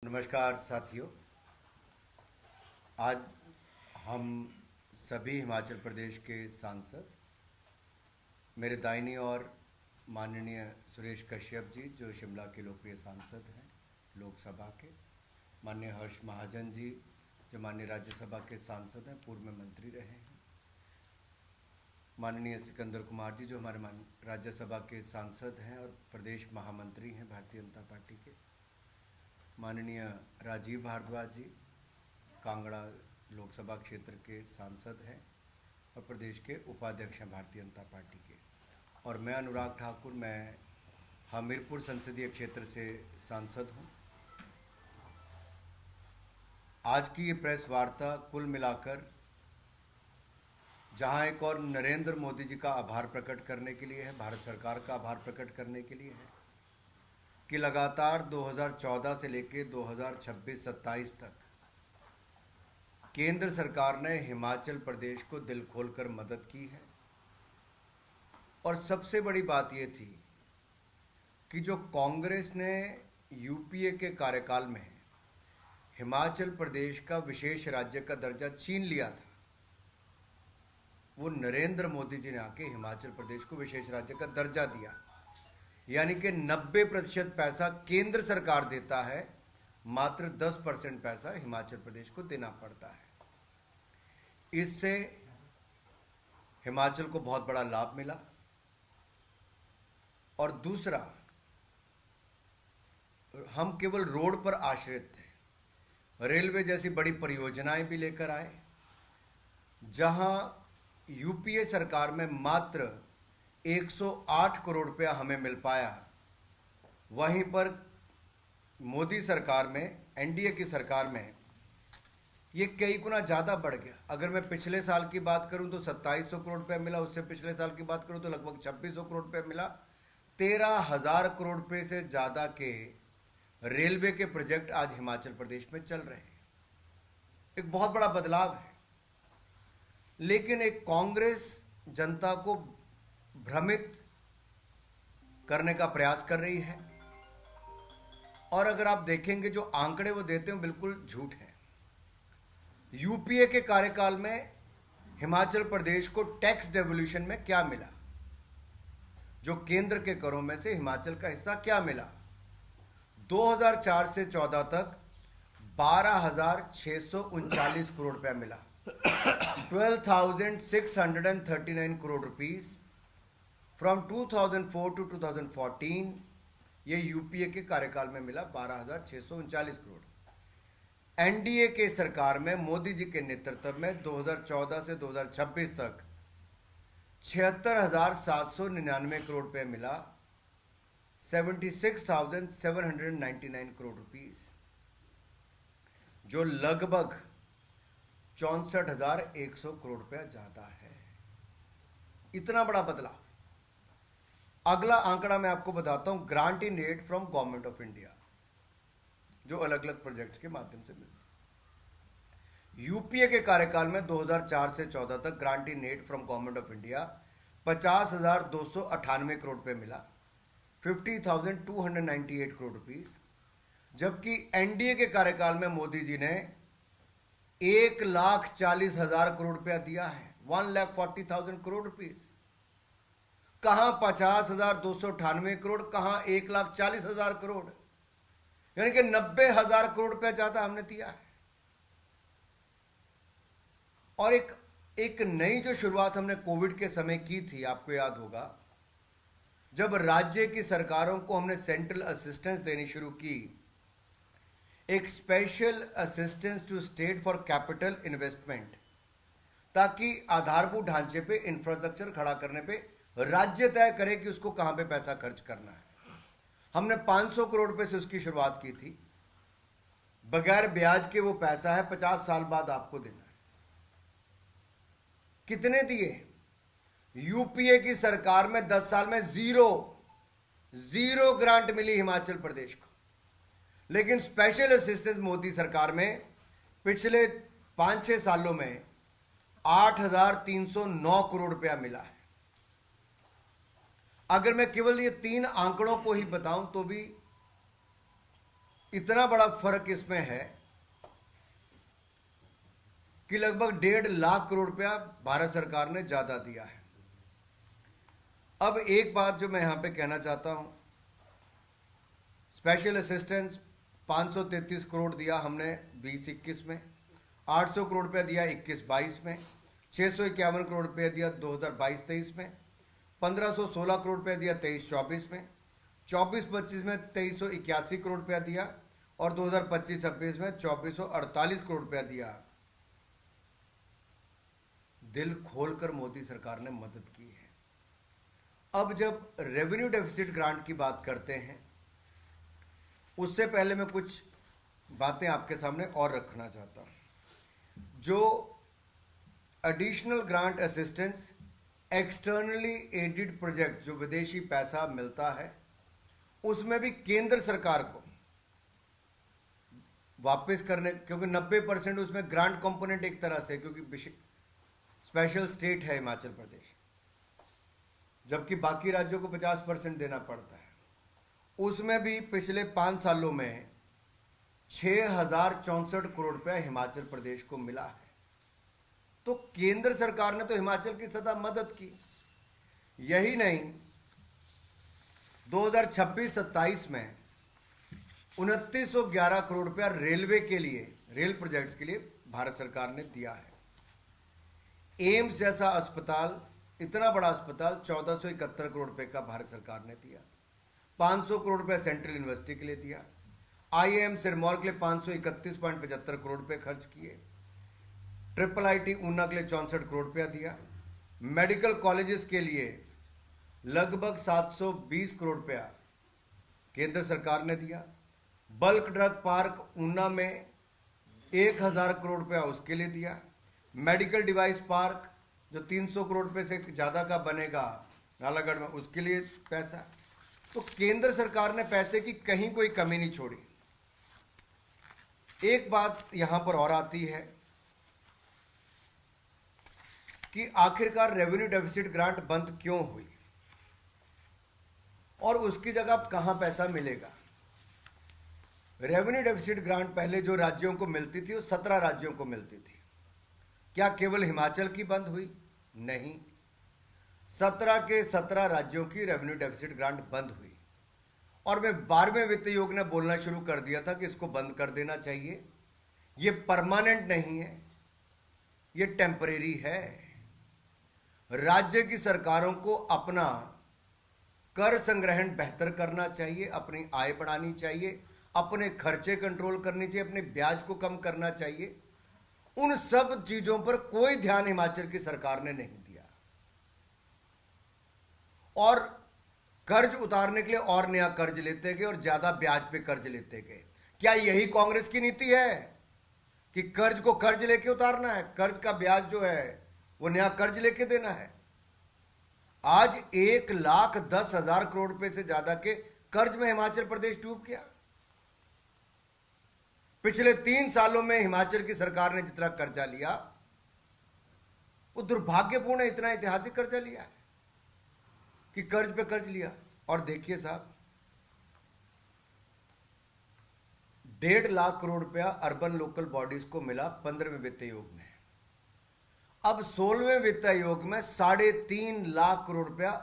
नमस्कार साथियों। आज हम सभी हिमाचल प्रदेश के सांसद, मेरे दाहिनी ओर माननीय सुरेश कश्यप जी जो शिमला के लोकप्रिय सांसद हैं लोकसभा के, माननीय हर्ष महाजन जी जो माननीय राज्यसभा के सांसद हैं, पूर्व में मंत्री रहे हैं, माननीय सिकंदर कुमार जी जो हमारे राज्यसभा के सांसद हैं और प्रदेश महामंत्री हैं भारतीय जनता पार्टी के, माननीय राजीव भारद्वाज जी कांगड़ा लोकसभा क्षेत्र के सांसद हैं और प्रदेश के उपाध्यक्ष हैं भारतीय जनता पार्टी के, और मैं अनुराग ठाकुर, मैं हमीरपुर संसदीय क्षेत्र से सांसद हूं। आज की ये प्रेस वार्ता कुल मिलाकर जहां एक और नरेंद्र मोदी जी का आभार प्रकट करने के लिए है, भारत सरकार का आभार प्रकट करने के लिए है कि लगातार 2014 से लेकर 2026-27 तक केंद्र सरकार ने हिमाचल प्रदेश को दिल खोलकर मदद की है। और सबसे बड़ी बात यह थी कि जो कांग्रेस ने यूपीए के कार्यकाल में हिमाचल प्रदेश का विशेष राज्य का दर्जा छीन लिया था, वो नरेंद्र मोदी जी ने आके हिमाचल प्रदेश को विशेष राज्य का दर्जा दिया। यानी कि 90% पैसा केंद्र सरकार देता है, मात्र 10% पैसा हिमाचल प्रदेश को देना पड़ता है। इससे हिमाचल को बहुत बड़ा लाभ मिला। और दूसरा, हम केवल रोड पर आश्रित थे, रेलवे जैसी बड़ी परियोजनाएं भी लेकर आए। जहां यूपीए सरकार में मात्र 108 करोड़ रुपया हमें मिल पाया, वहीं पर मोदी सरकार में, एनडीए की सरकार में ये कई गुना ज़्यादा बढ़ गया। अगर मैं पिछले साल की बात करूं तो 2700 करोड़ रुपया मिला, उससे पिछले साल की बात करूं तो लगभग 2600 करोड़ रुपया मिला। 13,000 करोड़ रुपये से ज़्यादा के रेलवे के प्रोजेक्ट आज हिमाचल प्रदेश में चल रहे हैं। एक बहुत बड़ा बदलाव है। लेकिन एक कांग्रेस जनता को भ्रमित करने का प्रयास कर रही है, और अगर आप देखेंगे जो आंकड़े वो देते हैं बिल्कुल झूठ है। यूपीए के कार्यकाल में हिमाचल प्रदेश को टैक्स डेवोल्यूशन में क्या मिला, जो केंद्र के करों में से हिमाचल का हिस्सा क्या मिला। 2004 से 14 तक 12,639 करोड़ रुपया मिला, 12,639 करोड़ रुपीस। फ्रॉम 2004 टू 2014 ये यूपीए के कार्यकाल में मिला 12,639 करोड़। एनडीए के सरकार में मोदी जी के नेतृत्व में 2014 से 2026 तक 76,799 करोड़ रुपए मिला, 76,799 करोड़ रुपीस, जो लगभग 64,100 करोड़ रुपया ज्यादा है। इतना बड़ा बदलाव। अगला आंकड़ा मैं आपको बताता हूं, grant in aid from government of India, जो अलग अलग प्रोजेक्ट्स के माध्यम से मिलते हैं। यूपीए के कार्यकाल में 2004 से 14 तक grant in aid from government of India 50,298 crore रुपए मिला, 50,298 करोड़ रुपीस। जबकि एनडीए के कार्यकाल में मोदी जी ने 1,40,000 करोड़ रुपया दिया है, 1,40,000 करोड़ रुपीस। कहां 50,298 करोड़, कहां 1,40,000 करोड़, यानी कि 90,000 करोड़ रुपया ज्यादा हमने दिया है। और एक नई जो शुरुआत हमने कोविड के समय की थी, आपको याद होगा, जब राज्य की सरकारों को हमने सेंट्रल असिस्टेंस देनी शुरू की, एक special assistance to state for capital investment, ताकि आधारभूत ढांचे पे इंफ्रास्ट्रक्चर खड़ा करने पे राज्य तय करे कि उसको कहां पे पैसा खर्च करना है। हमने 500 करोड़ रुपए से उसकी शुरुआत की थी। बगैर ब्याज के वो पैसा है, 50 साल बाद आपको देना है। कितने दिए? यूपीए की सरकार में 10 साल में जीरो ग्रांट मिली हिमाचल प्रदेश को। लेकिन स्पेशल असिस्टेंस मोदी सरकार में पिछले 5-6 सालों में 8,309 करोड़ रुपया मिला है। अगर मैं केवल ये 3 आंकड़ों को ही बताऊं तो भी इतना बड़ा फर्क इसमें है कि लगभग 1.5 करोड़ रुपया भारत सरकार ने ज्यादा दिया है। अब एक बात जो मैं यहां पे कहना चाहता हूं, स्पेशल असिस्टेंस 533 करोड़ दिया हमने 20-21 में, 800 करोड़ रुपया दिया 21-22 में, 651 करोड़ रुपया दिया 2022-23 में, 1516 करोड़ रुपया दिया 23-24 में, 24-25 में 2381 करोड़ रुपया दिया और 2025-26 में 2448 करोड़ रुपया दिया। दिल खोलकर मोदी सरकार ने मदद की है। अब जब रेवेन्यू डेफिसिट ग्रांट की बात करते हैं, उससे पहले मैं कुछ बातें आपके सामने और रखना चाहता हूं। जो additional grant assistance externally aided project, जो विदेशी पैसा मिलता है, उसमें भी केंद्र सरकार को वापस करने, क्योंकि 90% उसमें ग्रांट कंपोनेंट एक तरह से, क्योंकि स्पेशल स्टेट है हिमाचल प्रदेश, जबकि बाकी राज्यों को 50% देना पड़ता है। उसमें भी पिछले 5 सालों में 6064 करोड़ रुपया हिमाचल प्रदेश को मिला है। तो केंद्र सरकार ने तो हिमाचल की सदा मदद की। यही नहीं, 2026-27 में 2911 करोड़ रुपया रेलवे के लिए, रेल प्रोजेक्ट्स के लिए भारत सरकार ने दिया है। एम्स जैसा अस्पताल, इतना बड़ा अस्पताल 1471 करोड़ रुपए का भारत सरकार ने दिया। 500 करोड़ रुपए सेंट्रल यूनिवर्सिटी के लिए दिया। IIM सिरमौर के लिए 531.75 करोड़ रुपए खर्च किए। IIIT ऊना के लिए 64 करोड़ रुपया दिया। मेडिकल कॉलेजेस के लिए लगभग 720 करोड़ रुपया केंद्र सरकार ने दिया। बल्क ड्रग पार्क ऊना में 1000 करोड़ रुपया उसके लिए दिया। मेडिकल डिवाइस पार्क जो 300 करोड़ रुपए से ज़्यादा का बनेगा नालागढ़ में, उसके लिए पैसा। तो केंद्र सरकार ने पैसे की कहीं कोई कमी नहीं छोड़ी। एक बात यहां पर और आती है कि आखिरकार रेवेन्यू डेफिसिट ग्रांट बंद क्यों हुई और उसकी जगह अब कहां पैसा मिलेगा। रेवेन्यू डेफिसिट ग्रांट पहले जो राज्यों को मिलती थी वो 17 राज्यों को मिलती थी। क्या केवल हिमाचल की बंद हुई? नहीं, 17 के 17 राज्यों की रेवेन्यू डेफिसिट ग्रांट बंद हुई। और मैं 12वें वित्त आयोग ने बोलना शुरू कर दिया था कि इसको बंद कर देना चाहिए, ये परमानेंट नहीं है, ये टेम्परेरी है। राज्य की सरकारों को अपना कर संग्रहण बेहतर करना चाहिए, अपनी आय बढ़ानी चाहिए, अपने खर्चे कंट्रोल करनी चाहिए, अपने ब्याज को कम करना चाहिए। उन सब चीजों पर कोई ध्यान हिमाचल की सरकार ने नहीं दिया और कर्ज उतारने के लिए और नया कर्ज लेते गए और ज्यादा ब्याज पे कर्ज लेते गए। क्या यही कांग्रेस की नीति है कि कर्ज को कर्ज लेके उतारना है, कर्ज का ब्याज जो है वो नया कर्ज लेके देना है? आज 1,10,000 करोड़ रुपए से ज्यादा के कर्ज में हिमाचल प्रदेश डूब गया। पिछले 3 सालों में हिमाचल की सरकार ने जितना कर्जा लिया वो दुर्भाग्यपूर्ण है। इतना ऐतिहासिक कर्जा लिया है कि कर्ज पे कर्ज लिया। और देखिए साहब, 1.5 लाख करोड़ रुपया अर्बन लोकल बॉडीज को मिला 15वें वित्त आयोग में। अब 16वें वित्त आयोग में 3.5 लाख करोड़ रुपया